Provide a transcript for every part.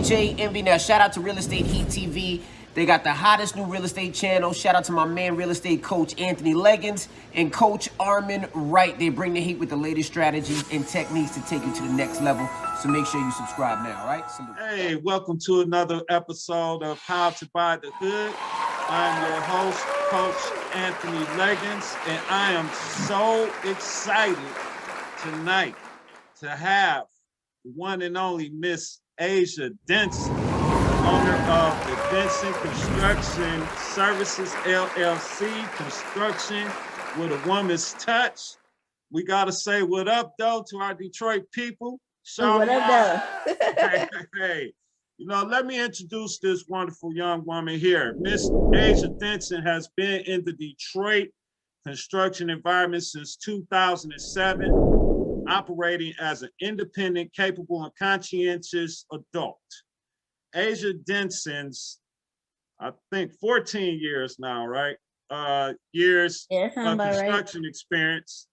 DJ Envy. Now, shout out to Real Estate Heat TV. They got the hottest new real estate channel. Shout out to my man, real estate coach Anthony Legins and Coach Armin Wright. They bring the heat with the latest strategies and techniques to take you to the next level. So make sure you subscribe now, right? Salute. Hey, welcome to another episode of How to Buy the Hood. I'm your host, Coach Anthony Legins, and I am so excited tonight to have the one and only Miss Asia Denson, owner of the Denson Construction Services LLC, construction with a woman's touch. We got to say what up, though, to our Detroit people. What up, though? Hey. You know, let me introduce this wonderful young woman here. Miss Asia Denson has been in the Detroit construction environment since 2007, operating as an independent, capable, and conscientious adult. Asia Denson's, I think, 14 years now, right? Years of construction experience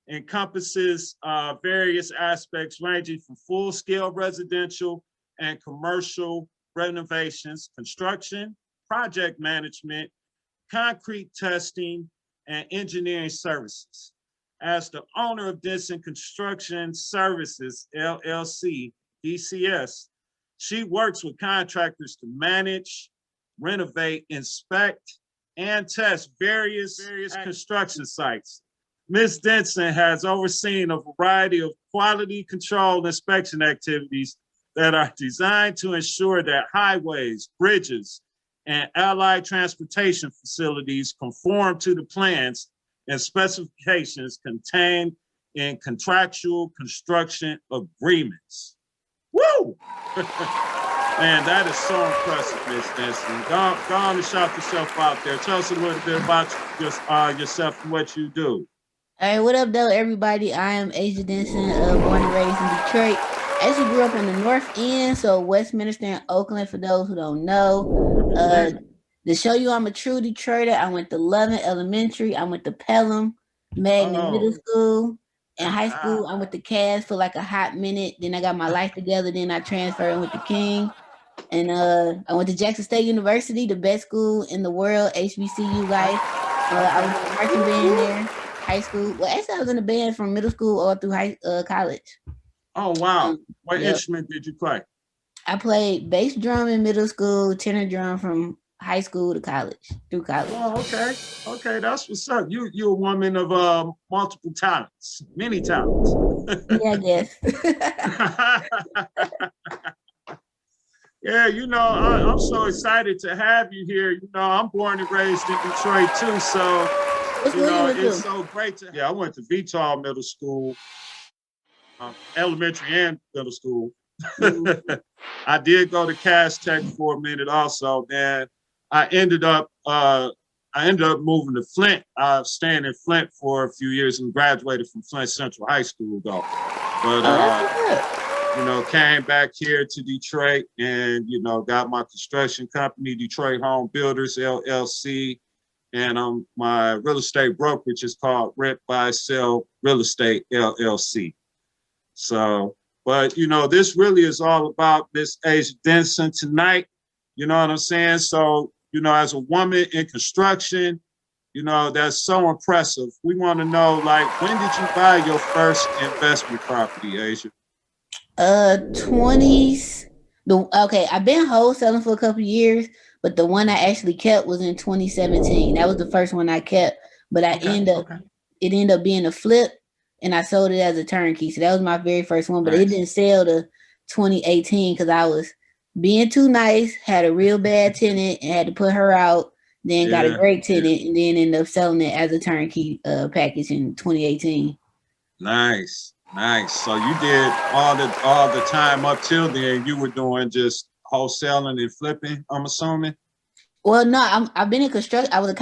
encompasses various aspects ranging from full-scale residential and commercial renovations, construction, project management, concrete testing, and engineering services. As the owner of Denson Construction Services, LLC, DCS, she works with contractors to manage, renovate, inspect, and test various construction sites. Ms. Denson has overseen a variety of quality control inspection activities that are designed to ensure that highways, bridges, and allied transportation facilities conform to the plans and specifications contained in contractual construction agreements. Woo! Man, that is so impressive, Ms. Denson. Go on and shout yourself out there. Tell us a little bit about yourself and what you do. All right, what up, though, everybody? I am Asia Denson, born and raised in Detroit. I actually grew up in the North End, so Westminster and Oakland, for those who don't know. To show you I'm a true Detroiter, I went to Loving Elementary, I went to Pelham, Magnet Middle School. In high school, I went to Cass for like a hot minute. Then I got my life together. Then I transferred and went to King. And I went to Jackson State University, the best school in the world, HBCU life. I was in the marching band there, high school. Well, actually, I was in the band from middle school all through college. Oh, wow. What instrument did you play? I played bass drum in middle school, tenor drum from high school to college, through college. Oh, okay. Okay, that's what's up. You're a woman of multiple talents, many talents. Yeah, I guess. Yeah, you know, I'm so excited to have you here. You know, I'm born and raised in Detroit, too, so, it's so great to... Yeah, I went to VTOL Middle School, elementary and middle school. I did go to Cass Tech for a minute also. Then I ended up moving to Flint. I was staying in Flint for a few years and graduated from Flint Central High School though. But came back here to Detroit and got my construction company, Detroit Home Builders LLC, and my real estate brokerage is called Rent Buy Sell Real Estate LLC. So, but this really is all about Miss Asia Denson tonight. You know what I'm saying? So, as a woman in construction, that's so impressive. We want to know, like, when did you buy your first investment property, Asia? 20s. Okay, I've been wholesaling for a couple of years, but the one I actually kept was in 2017. That was the first one I kept, but it ended up being a flip. And I sold it as a turnkey. So that was my very first one, but It didn't sell to 2018 because I was being too nice, had a real bad tenant and had to put her out, then got a great tenant and then ended up selling it as a turnkey package in 2018. Nice. So you did all the time up till then, you were doing just wholesaling and flipping, I'm assuming? Well, no, I've been in construction. I'm a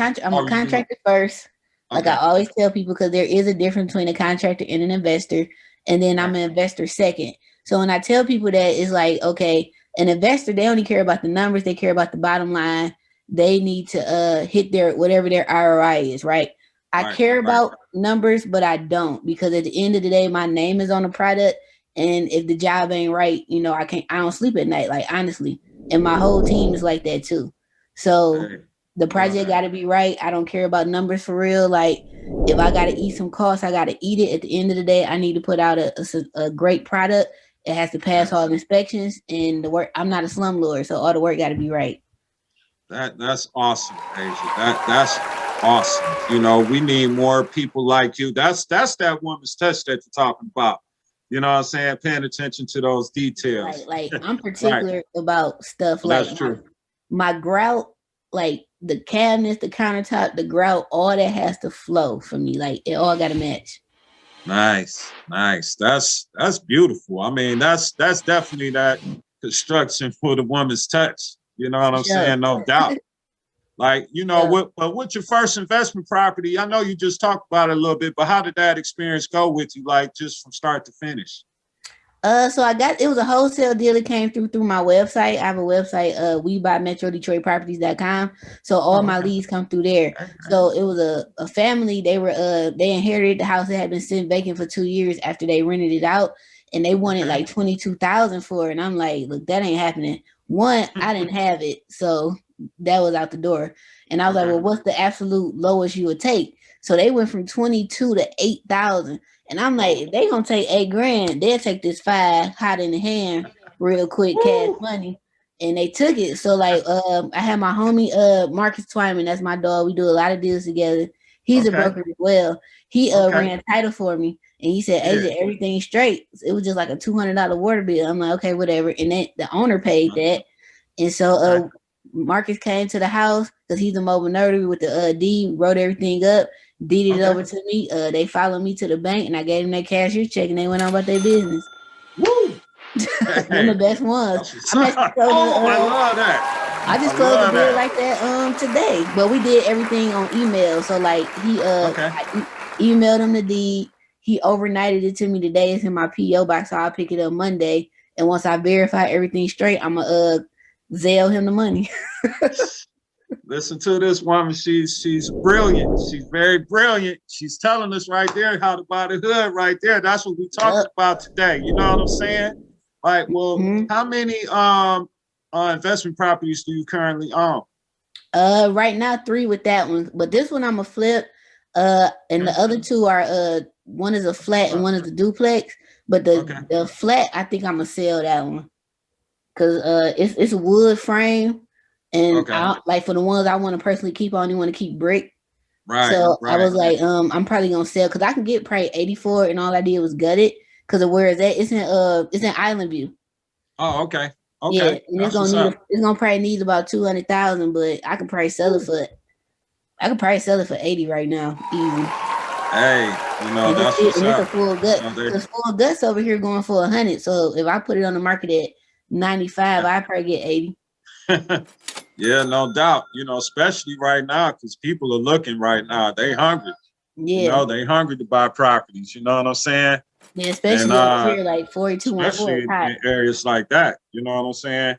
contractor first. Like I always tell people, because there is a difference between a contractor and an investor. And then I'm an investor second. So when I tell people that, it's like, okay, an investor, they only care about the numbers. They care about the bottom line. They need to hit their whatever their ROI is, right? I care about numbers, but I don't, because at the end of the day, my name is on the product. And if the job ain't right, you know, I don't sleep at night, like honestly. And my whole team is like that too. So Hey, the project got to be right. I don't care about numbers for real. Like if I got to eat some costs, I got to eat it. At the end of the day, I need to put out a great product. It has to pass all the inspections and the work. I'm not a slumlord, so all the work got to be right. that's awesome, Asia. That's awesome. You know, we need more people like you. That's that woman's touch that you're talking about. You know what I'm saying? Paying attention to those details. Like I'm particular about stuff like That's true. my grout, like the cabinets, the countertop, the grout, all that has to flow for me. Like it all got to match. Nice. That's beautiful. I mean, that's definitely that construction for the woman's touch. You know what I'm saying? No doubt. Like, you know, with your first investment property, I know you just talked about it a little bit, but how did that experience go with you, like just from start to finish? So it was a wholesale deal that came through my website. I have a website, we buy metrodetroitproperties.com. So all my leads come through there. Okay. So it was a family. They inherited the house that had been sitting vacant for 2 years after they rented it out, and they wanted like $22,000 for it. And I'm like, look, that ain't happening. One, I didn't have it, so that was out the door. And I was like, well, what's the absolute lowest you would take? So they went from 22 to 8,000. And I'm like, if they gonna take $8,000, they'll take this 5 hot in the hand real quick, cash money. And they took it. So like I had my homie Marcus Twyman, that's my dog. We do a lot of deals together. He's a broker as well. He ran title for me, and he said, Asia, everything's straight. It was just like a $200 water bill. I'm like, okay, whatever. And then the owner paid that. And so Marcus came to the house because he's a mobile notary with the deed, wrote everything up, deeded it over to me. They followed me to the bank, and I gave them their cashier's check, and they went on about their business. Woo! One of the best ones. I love that. I just closed the deal like that today, but we did everything on email. So like I emailed him the deed. He overnighted it to me today. It's in my PO box, so I'll pick it up Monday. And once I verify everything straight, I'm gonna Zelle him the money. Listen to this woman. She's brilliant. She's very brilliant. She's telling us right there how to buy the hood right there. That's what we talking about today. You know what I'm saying? Like, well, how many investment properties do you currently own? Right now 3 with that one, but this one I'm a flip. And the other 2 are one is a flat and one is a duplex. But the flat, I think I'm gonna sell that one because it's a wood frame, and like for the ones I want to personally keep, I only want to keep brick. Right. So I was like, I'm probably gonna sell because I can get probably 84, and all I did was gut it because of where it's at. It's in Island View. Oh, okay. Yeah, and it's gonna probably need about 200,000, but I could probably sell it for 80 right now, easy. Hey, you know, that's what's up. It's a full gut. The full gut's over here going for 100. So if I put it on the market at 95, I probably get 80. Yeah, no doubt. You know, especially right now, because people are looking right now. They hungry. Yeah. You know, they hungry to buy properties. You know what I'm saying? Yeah, especially up here, like 42 especially in areas like that. You know what I'm saying?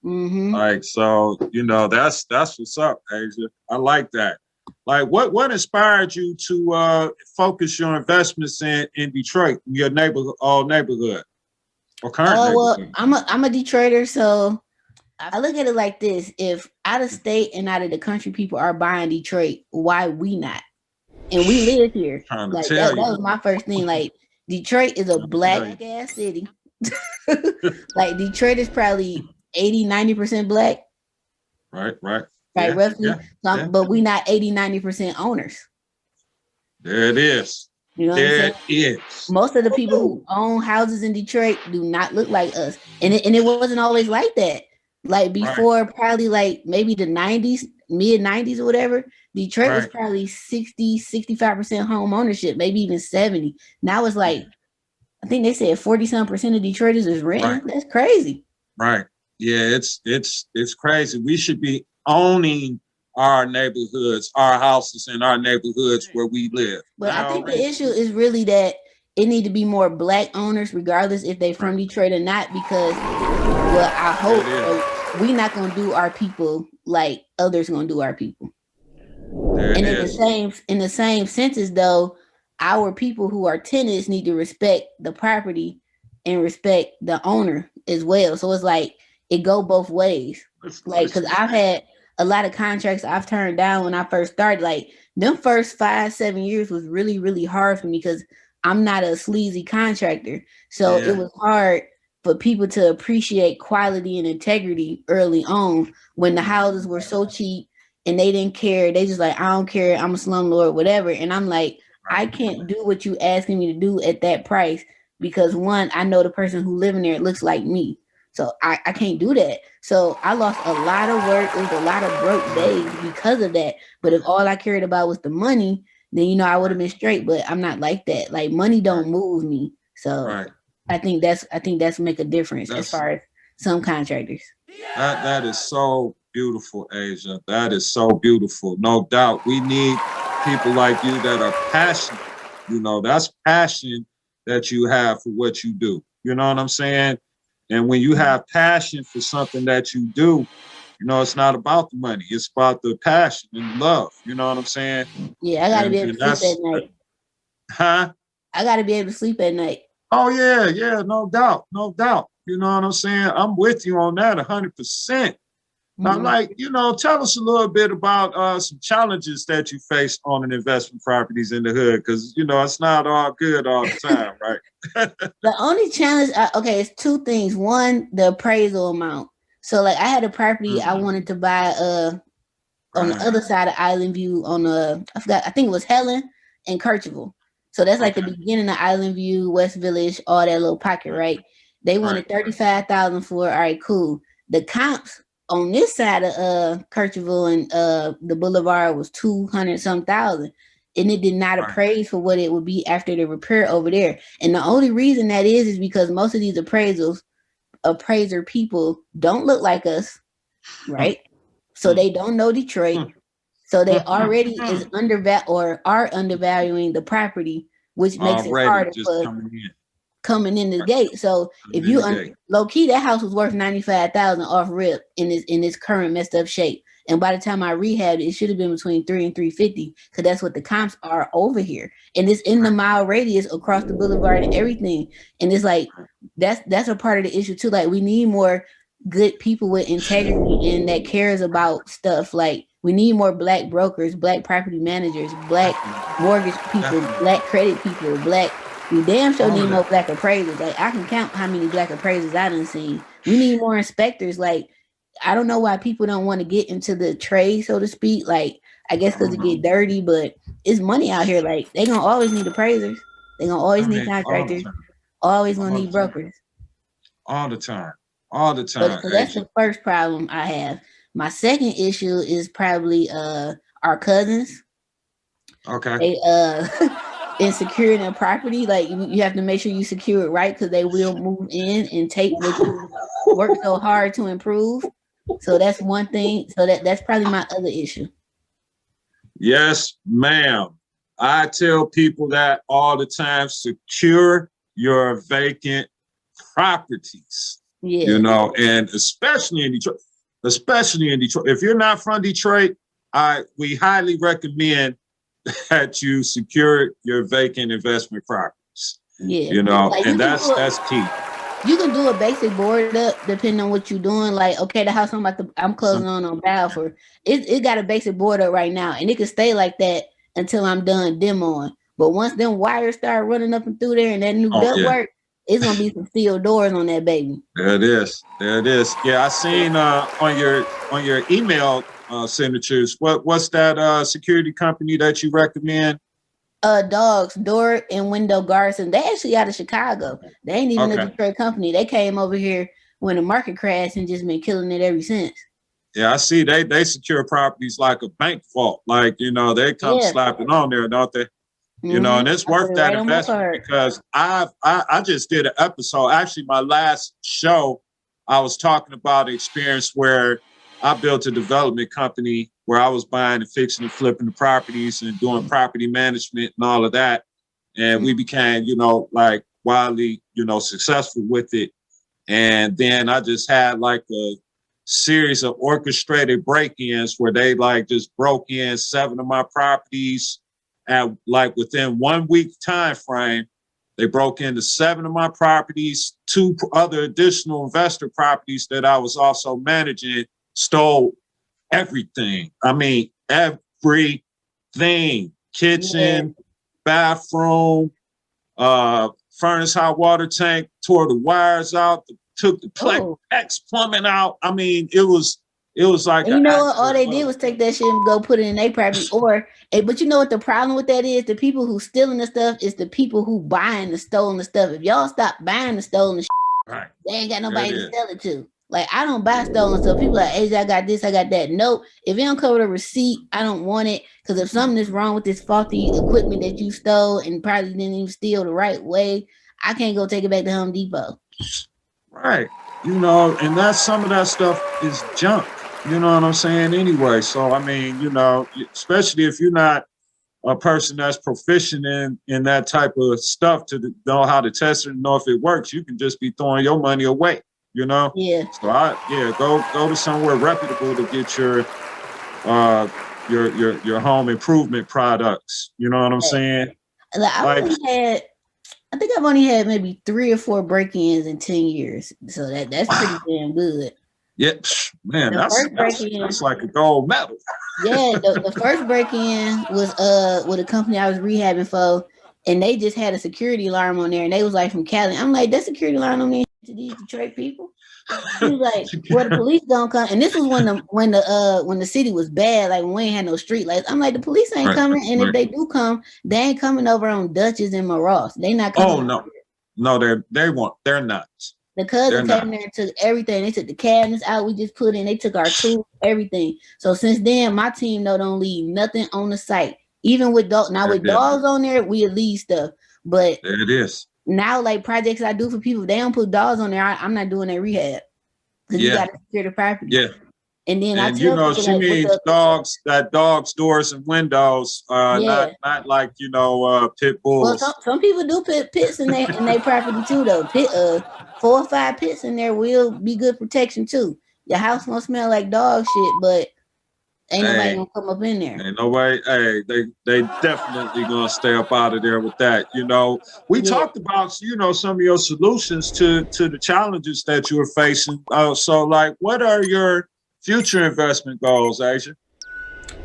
Mm-hmm. Like, so, you know, that's what's up, Asia. I like that. Like, what inspired you to focus your investments in Detroit, your neighborhood, or current neighborhood? Well, I'm a Detroiter, so I look at it like this: if out of state and out of the country people are buying Detroit, why we not? And we live here. Like that was my first thing. Like Detroit is a black ass city. Like Detroit is probably 80-90% black. Right. Right, roughly. But we not 80-90% owners. There it is. You know what I'm saying? Most of the people who own houses in Detroit do not look like us. And it wasn't always like that. Like before, probably like maybe the 90s, mid 90s or whatever, Detroit was probably 60-65% home ownership, maybe even 70. Now it's like, I think they said 40-some% of Detroiters is renting. Right. That's crazy. Right. Yeah, it's crazy. We should be owning our neighborhoods, our houses in our neighborhoods where we live. But I think the issue is really that it need to be more black owners, regardless if they from Detroit or not, because I hope we not gonna do our people like others gonna do our people. And in the same senses though, our people who are tenants need to respect the property and respect the owner as well. So it's like it go both ways. Like, because I've had a lot of contracts I've turned down when I first started. Like, them first 5-7 years was really, really hard for me because I'm not a sleazy contractor. So it was hard for people to appreciate quality and integrity early on when the houses were so cheap and they didn't care. They just like, I don't care, I'm a slumlord, whatever. And I'm like, I can't do what you asking me to do at that price because one, I know the person who living there looks like me. So I can't do that. So I lost a lot of work. It was a lot of broke days because of that. But if all I cared about was the money, then I would have been straight. But I'm not like that. Like, money don't move me. So I think that's make a difference as far as some contractors. That is so beautiful, Asia. That is so beautiful. No doubt. We need people like you that are passionate. That's passion that you have for what you do. You know what I'm saying? And when you have passion for something that you do, it's not about the money. It's about the passion and love. You know what I'm saying? Yeah, I got to be able to sleep at night. Huh? I got to be able to sleep at night. Oh, yeah, no doubt. You know what I'm saying? I'm with you on that 100%. Now, tell us a little bit about some challenges that you face on an investment properties in the hood, because, it's not all good all the time, right? The only challenge, it's two things. One, the appraisal amount. So, like, I had a property I wanted to buy on the other side of Island View I think it was Helen and Kercheval. So that's like the beginning of Island View, West Village, all that little pocket, right? They wanted $35,000 for it. All right, cool. The comps on this side of Kercheval and the Boulevard was 200-some thousand, and it did not appraise for what it would be after the repair over there. And the only reason that is because most of these appraiser people don't look like us, right? So they don't know Detroit. So they already are undervaluing the property, which makes it harder for coming in the gate. So if you low key, that house was worth $95,000 off rip in its current messed up shape. And by the time I rehabbed it should have been between $300,000 and $350,000 because that's what the comps are over here. And it's in the mile radius across the boulevard and everything. And it's like that's a part of the issue too. Like, we need more good people with integrity and that cares about stuff. Like, we need more Black brokers, Black property managers, Black mortgage people, Black credit people, we damn sure need more Black appraisers. Like, I can count how many Black appraisers I done seen. We need more inspectors. Like, I don't know why people don't want to get into the trade, so to speak. Like, I guess because it get dirty, but it's money out here. Like, they gonna always need appraisers. They gonna always need contractors. Always gonna need brokers. All the time. So that's the first problem I have. My second issue is probably our cousins. Okay. They in securing a property, like, you have to make sure you secure it right because they will move in and take what you work so hard to improve. So that's one thing. So that's probably my other issue. Yes, ma'am. I tell people that all the time: secure your vacant properties. Yeah. And especially in Detroit. If you're not from Detroit, we highly recommend that you secure your vacant investment properties. Yeah. Like, and that's key. You can do a basic board up depending on what you're doing. Like, okay, the house I'm closing on Balfour. It got a basic board up right now, and it can stay like that until I'm done demoing. But once them wires start running up and through there and that new ductwork, it's gonna be some steel doors on that baby. There it is. Yeah, I seen on your email signatures. What's that security company that you recommend? Dogs, Door and Window Garrison. They actually out of Chicago. They ain't even a Detroit company. They came over here when the market crashed and just been killing it ever since. Yeah, I see. They secure properties like a bank vault. Like, they come slapping on there, don't they? And it's worth that investment because I just did an episode. Actually, my last show, I was talking about an experience where I built a development company where I was buying and fixing and flipping the properties and doing property management and all of that. And we became, like, wildly, successful with it. And then I just had like a series of orchestrated break-ins where they like just broke in 7 of my properties at like within 1 week time frame. They broke into 7 of my properties, 2 other additional investor properties that I was also managing, stole everything. I mean, everything. Kitchen, bathroom, furnace hot water tank, tore the wires out, took the PEX plumbing out. I mean, it was like, and you know what? All they did was take that shit and go put it in their property. But you know what the problem with that is? The people who stealing the stuff is the people who buying the stolen stuff. If y'all stop buying the stolen shit, right, they ain't got nobody to sell it to. Like, I don't buy stolen stuff. People like, hey, I got this, I got that. Nope. If you don't cover the receipt, I don't want it. Because if something is wrong with this faulty equipment that you stole and probably didn't even steal the right way, I can't go take it back to Home Depot. Right. You know, and that's some of that stuff is junk. You know what I'm saying? Anyway, so I mean, you know, especially if you're not a person that's proficient in that type of stuff to know how to test it and know if it works, you can just be throwing your money away. You know? Yeah. So go to somewhere reputable to get your home improvement products. You know what I'm saying? I think I've only had maybe 3 or 4 break-ins in 10 years. So that's pretty damn good. Yeah, man, that's like a gold medal. Yeah, the first break-in was with a company I was rehabbing for, and they just had a security alarm on there, and they was like from Cali. I'm like, that security alarm don't mean to these Detroit people. He was like, well, the police don't come, and this was when the city was bad, like when we ain't had no street lights. I'm like, the police ain't coming, and if they do come, they ain't coming over on Dutchess and Maross. They not coming. Oh no, they won't. They're not. The cousin came there and took everything. They took the cabinets out we just put in. They took our tools, everything. So since then, my team don't leave nothing on the site. Even with dogs. Now with dogs on there, we leave stuff. But there it is. Now, like projects I do for people, if they don't put dogs on there, I'm not doing their rehab. Because you got to secure the property. Yeah. And then I tell you know, she means dogs, dogs, doors, and windows, not like, you know, pit bulls. Well, some people do put pits in their property too, though. 4 or 5 pits in there will be good protection too. Your house gonna smell like dog shit, but ain't nobody gonna come up in there. Ain't nobody. Hey, they definitely gonna stay up out of there with that. You know, we talked about, you know, some of your solutions to the challenges that you're facing. So, like, what are your future investment goals, Asia?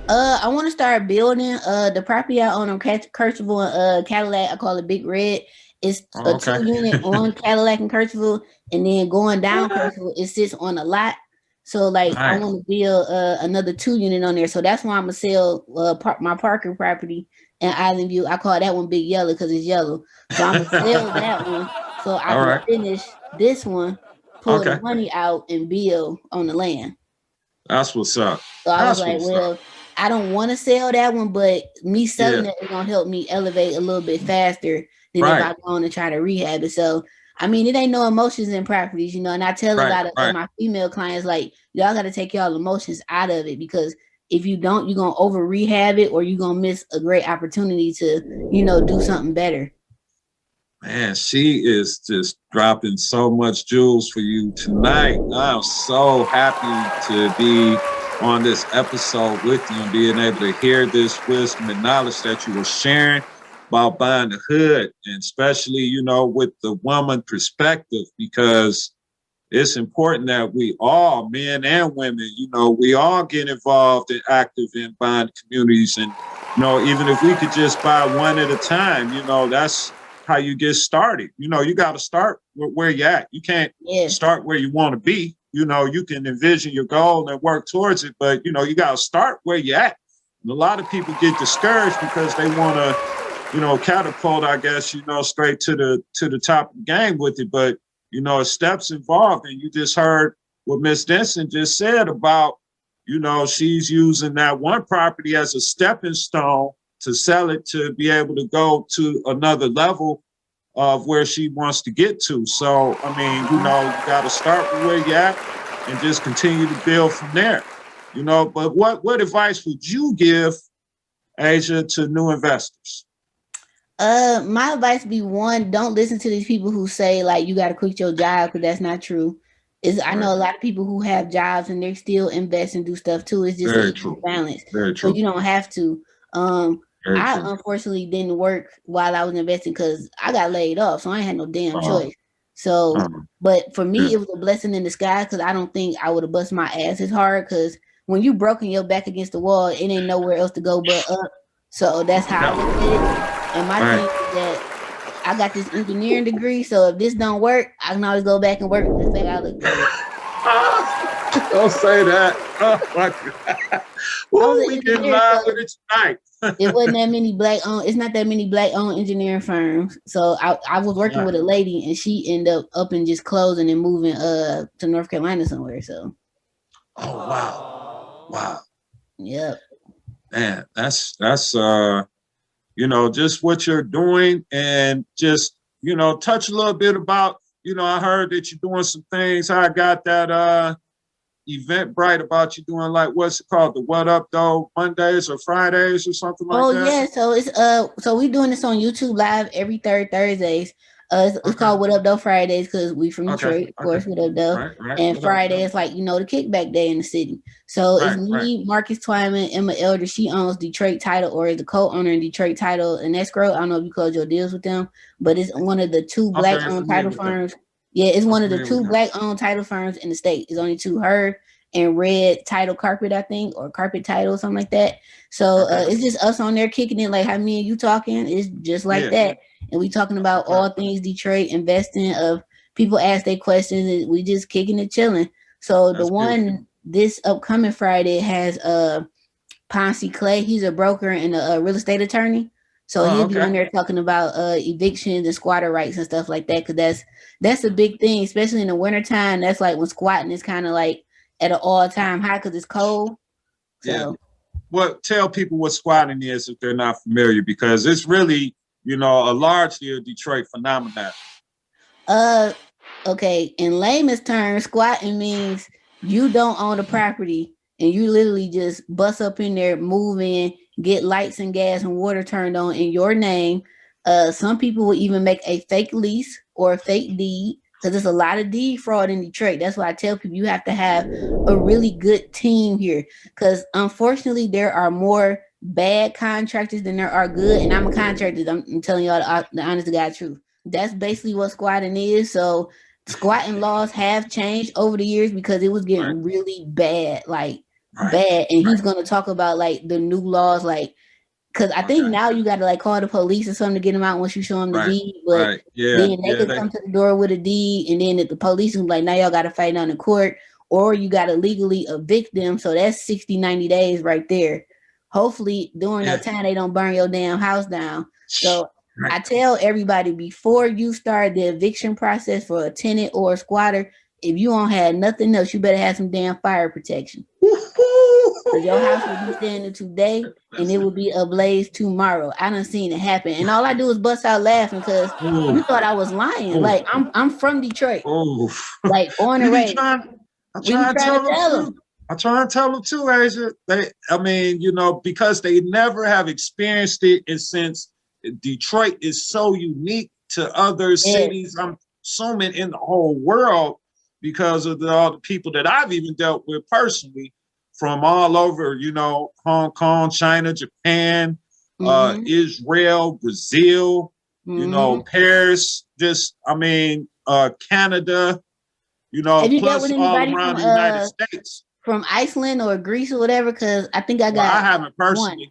I want to start building the property I own on Kirchville and Cadillac. I call it Big Red. It's a 2-unit on Cadillac and Kirchville, and then going down Kirchville, it sits on a lot. So like I want to build another 2-unit on there. So that's why I'm gonna sell my Parker property in Island View. I call that one Big Yellow because it's yellow. So I'm gonna sell that one so I can finish this one, pull the money out, and build on the land. That's what's up. So I was like, well, I don't want to sell that one, but me selling it is gonna help me elevate a little bit faster than if I go on and try to rehab it. So I mean, it ain't no emotions in properties, you know. And I tell a lot of my female clients, like, y'all got to take y'all emotions out of it, because if you don't, you're gonna over rehab it, or you're gonna miss a great opportunity to, you know, do something better. Man, she is just dropping so much jewels for you tonight. I'm so happy to be on this episode with you and being able to hear this wisdom and knowledge that you were sharing about buying the hood, and especially, you know, with the woman perspective, because it's important that we all, men and women, you know, we all get involved and active in buying communities. And, you know, even if we could just buy one at a time, you know, that's how you get started. You know, you got to start where you're at. You can't start where you want to be. You know, you can envision your goal and work towards it, but, you know, you got to start where you're at. And a lot of people get discouraged because they want to, you know, catapult, I guess, you know, straight to the top of the game with it. But, you know, steps involved. And you just heard what Miss Denson just said about, you know, she's using that one property as a stepping stone to sell it to be able to go to another level of where she wants to get to. So, I mean, you know, you got to start with where you're at and just continue to build from there, you know. But what advice would you give, Asia, to new investors? My advice would be, one, don't listen to these people who say like you got to quit your job, because that's not true. I know a lot of people who have jobs and they're still invest and do stuff too. It's just a balance. So you don't have to. Very I true. unfortunately didn't work while I was investing because I got laid off, so I ain't had no damn choice. So, but for me, it was a blessing in disguise because I don't think I would have bust my ass as hard because when you broken your back against the wall, it ain't nowhere else to go but up. So that's how I look at it. And my thing is that I got this engineering degree, so if this don't work, I can always go back and work with this thing. I look good. Don't say that. Oh my God. Ooh, we get live with it tonight. It wasn't that many black owned. It's not that many black owned engineering firms. So I was working with a lady, and she ended up and just closing and moving to North Carolina somewhere. So. Oh wow. Yep. Man, that's just what you're doing, and just touch a little bit about I heard that you're doing some things. I got that Eventbrite about you doing, like, what's it called, the What Up Though Mondays or Fridays or something like that. Oh yeah, so it's so we doing this on YouTube live every third Thursdays. It's called What Up Though Fridays because we from Detroit, of course. What Up Though, and Friday is like the kickback day in the city. So it's me, Marcus Twyman, Emma Elder. She owns Detroit Title, or is the co-owner in Detroit Title and Escrow. I don't know if you close your deals with them, but it's one of the two black-owned title firms. Yeah, it's one of the two black-owned title firms in the state. It's only two, her and Red Title Carpet, I think, or Carpet Title, something like that. So it's just us on there kicking it like how me and you talking. It's just like that. And we talking about all things Detroit, investing, of people ask their questions, and we just kicking it, chilling. So the one this upcoming Friday has Ponce Clay. He's a broker and a real estate attorney. So he'll be on there talking about evictions and squatter rights and stuff like that, because that's a big thing, especially in the wintertime. That's like when squatting is kind of like at an all-time high because it's cold. So. Yeah. Well, tell people what squatting is if they're not familiar, because it's really, a largely a Detroit phenomenon. Okay. In layman's terms, squatting means you don't own the property and you literally just bust up in there, move in, get lights and gas and water turned on in your name. Some people will even make a fake lease or a fake deed, because there's a lot of deed fraud in Detroit. That's why I tell people you have to have a really good team here, because unfortunately there are more bad contractors than there are good. And I'm a contractor. I'm telling y'all the honest to God truth. That's basically what squatting is. So squatting laws have changed over the years because it was getting really bad, bad. And he's going to talk about like the new laws, like, because I think now you got to like call the police or something to get them out once you show them the deed. But then they could come to the door with a deed, and then the police will be like, now y'all got to fight down in court, or you got to legally evict them. So that's 60, 90 days right there. Hopefully during that time, they don't burn your damn house down. So I tell everybody, before you start the eviction process for a tenant or a squatter, if you don't have nothing else, you better have some damn fire protection. Because your house will be standing today and it will be ablaze tomorrow. I done seen it happen. And all I do is bust out laughing because you thought I was lying. Like, I'm from Detroit. Like, born and raised. I'm trying to tell them too, Asia. Because they never have experienced it, and since Detroit is so unique to other cities, I'm assuming in the whole world, because of all the people that I've even dealt with personally from all over, Hong Kong, China, Japan, Israel, Brazil, Paris, Canada, plus all around the United States. From Iceland or Greece or whatever, because I think I haven't personally. One.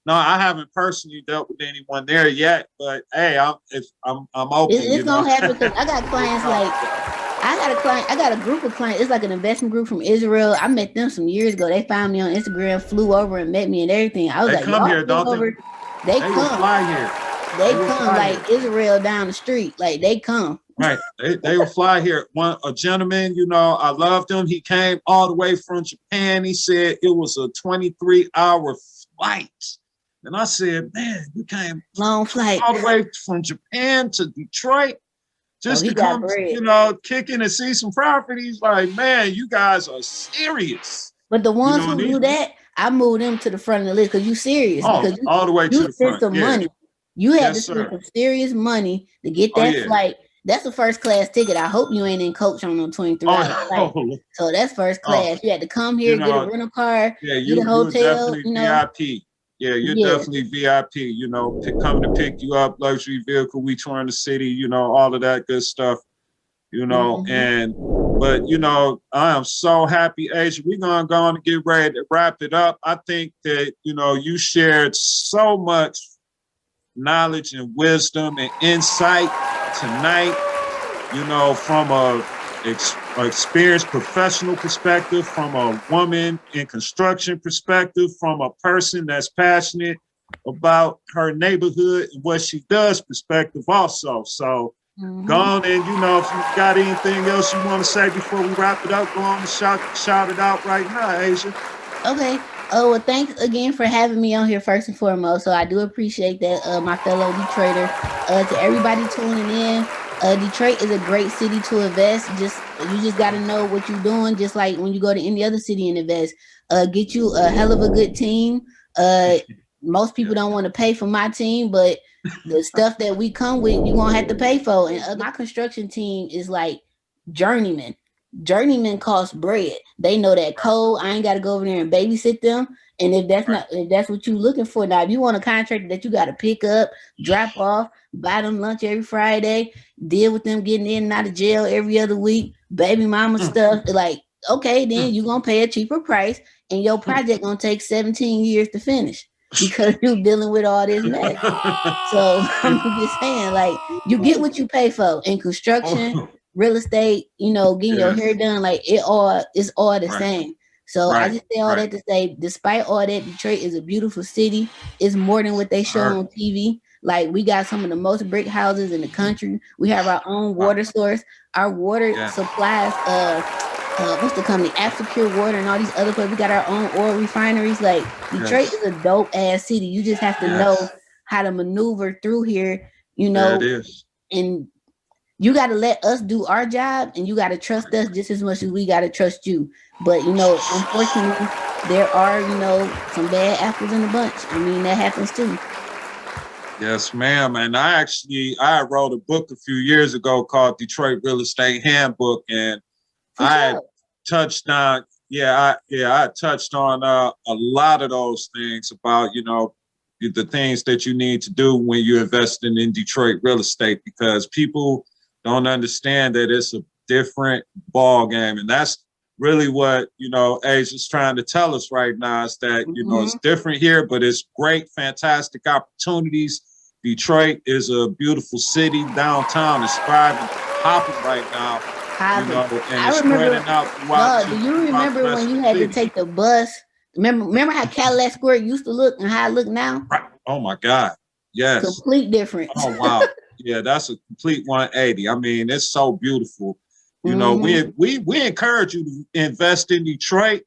No, I haven't personally dealt with anyone there yet, but hey, I'm open. It's gonna happen because I got clients I got a group of clients. It's like an investment group from Israel. I met them some years ago. They found me on Instagram, flew over and met me and everything. I was they like, come here, don't over. They come. Fly here. They come like here. Israel down the street. Like they come. Right. They will fly here. A gentleman, I loved him. He came all the way from Japan. He said it was a 23-hour flight. And I said, man, you came long flight all the way from Japan to Detroit just to come, kicking and see some properties. Like, man, you guys are serious. But the ones who do that, I moved them to the front of the list because you serious. Because all the way to the front. Some money. You had to spend some serious money to get that flight. That's a first class ticket. I hope you ain't in coach on no 23-hour flight. So that's first class. You had to come here, get a rental car, get a hotel. VIP. Yeah, you're Yeah. definitely VIP, you know, coming to pick you up, luxury vehicle, we touring the city, you know, all of that good stuff, you know, but you know, I am so happy, Asia. We're gonna go on and get ready to wrap it up. I think that, you know, you shared so much knowledge and wisdom and insight tonight, you know, from a experienced professional perspective, from a woman in construction perspective, from a person that's passionate about her neighborhood and what she does perspective also. So go on, and you know, if you got anything else you want to say before we wrap it up, go on and shout it out right now, Asia. Okay. Oh, well, thanks again for having me on here first and foremost. So I do appreciate that, my fellow Detroiter. To everybody tuning in, Detroit is a great city to invest. You just got to know what you're doing. Just like when you go to any other city and invest, get you a hell of a good team. Most people don't want to pay for my team, but the stuff that we come with, you're gonna have to pay for. And my construction team is like journeyman. Journeymen cost bread. They know that code. I ain't got to go over there and babysit them. And if that's what you're looking for, now if you want a contractor that you got to pick up, drop off, buy them lunch every Friday, deal with them getting in and out of jail every other week, baby mama stuff, like, okay, then you're gonna pay a cheaper price, and your project gonna take 17 years to finish because you're dealing with all this mess. So I'm just saying, like, you get what you pay for in construction, real estate, you know, getting your hair done, like it's all the same. So I just say all that to say, despite all that, Detroit is a beautiful city. It's more than what they show on TV. Like, we got some of the most brick houses in the country. We have our own water source. Our water supplies what's the company? Aftercure Water and all these other places. We got our own oil refineries. Like, Detroit is a dope ass city. You just have to know how to maneuver through here, you know. It is. And you got to let us do our job, and you got to trust us just as much as we got to trust you. But, you know, unfortunately, there are, you know, some bad apples in the bunch. I mean, that happens too. Yes, ma'am. And I wrote a book a few years ago called Detroit Real Estate Handbook, and I touched on, I touched on a lot of those things about, you know, the things that you need to do when you're investing in Detroit real estate, because people don't understand that it's a different ball game. And that's really what, you know, Asia's trying to tell us right now, is that, you know, it's different here, but it's great, fantastic opportunities. Detroit is a beautiful city. Downtown is thriving, hopping right now. You know, and it's spreading out throughout. Do you remember when you had to take the bus? Remember how Cadillac Square used to look and how it look now? Right. Oh my God. Yes. Complete difference. Oh wow. Yeah, that's a complete 180. I mean, it's so beautiful. You know, we encourage you to invest in Detroit.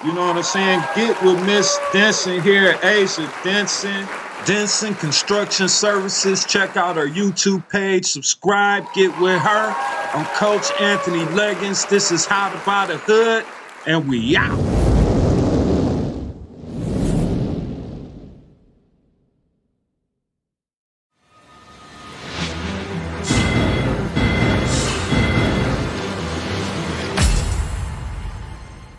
You know what I'm saying? Get with Miss Denson here, Asia Denson. Denson Construction Services. Check out our YouTube page. Subscribe. Get with her. I'm Coach Anthony Legins. This is How to Buy the Hood, and we out.